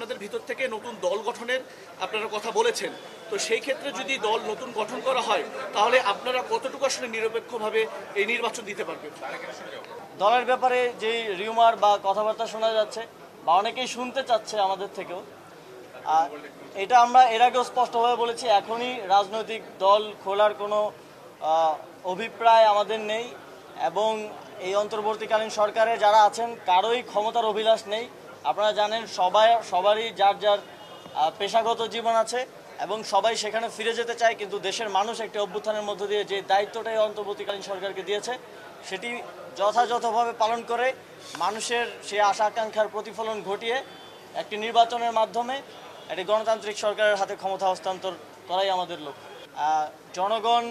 আপনাদের ভিতর থেকে নতুন দল গঠনের আপনারা কথা বলেছেন। তো সেই ক্ষেত্রে যদি দল নতুন গঠন করা হয় তাহলে আপনারা কতটুকু আসলে নিরপেক্ষভাবে এই নির্বাচন দিতে পারবেন? দলের ব্যাপারে যে রিউমার বা কথাবার্তা শোনা যাচ্ছে বা অনেকেই শুনতে চাচ্ছে আমাদের থেকেও, এটা আমরা এর আগেও স্পষ্টভাবে বলেছি, এখনই রাজনৈতিক দল খোলার কোনো অভিপ্রায় আমাদের নেই এবং এই অন্তর্বর্তীকালীন সরকারে যারা আছেন কারোই ক্ষমতার অভিলাষ নেই। আপনারা জানেন সবারই যার যার পেশাগত জীবন আছে এবং সবাই সেখানে ফিরে যেতে চায়, কিন্তু দেশের মানুষ একটি অভ্যুত্থানের মধ্য দিয়ে যে দায়িত্বটাই অন্তর্বর্তীকালীন সরকারকে দিয়েছে সেটি যথাযথভাবে পালন করে মানুষের সেই আশা আকাঙ্ক্ষার প্রতিফলন ঘটিয়ে একটি নির্বাচনের মাধ্যমে একটি গণতান্ত্রিক সরকারের হাতে ক্ষমতা হস্তান্তর করাই আমাদের লক্ষ্য। জনগণ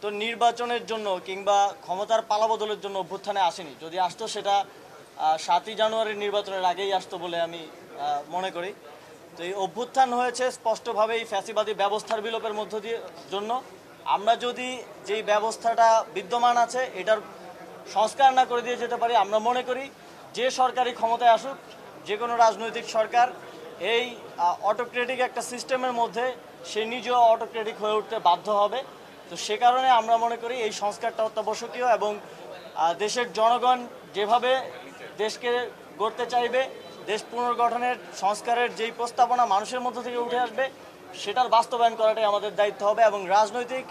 তো নির্বাচনের জন্য কিংবা ক্ষমতার পালাবদলের জন্য অভ্যুত্থানে আসেনি। যদি আসতো সেটা 7ই জানুয়ারির নির্বাচনের আগেই আসতো বলে আমি মনে করি। তো এই অভ্যুত্থান হয়েছে স্পষ্টভাবে এই ফ্যাসিবাদী ব্যবস্থার বিলোপের মধ্য দিয়ে জন্য। আমরা যদি যেই ব্যবস্থাটা বিদ্যমান আছে এটার সংস্কার না করে দিয়ে যেতে পারি, আমরা মনে করি যে সরকারি ক্ষমতায় আসুক, যে কোনো রাজনৈতিক সরকার এই অটোক্রেটিক একটা সিস্টেমের মধ্যে সে নিজেও অটোক্রেটিক হয়ে উঠতে বাধ্য হবে। তো সে কারণে আমরা মনে করি এই সংস্কারটা অত্যাবশ্যকীয় এবং দেশের জনগণ যেভাবে দেশকে গড়তে চাইবে, দেশ পুনর্গঠনের সংস্কারের যেই প্রস্তাবনা মানুষের মধ্য থেকে উঠে আসবে সেটার বাস্তবায়ন করাটাই আমাদের দায়িত্ব হবে এবং রাজনৈতিক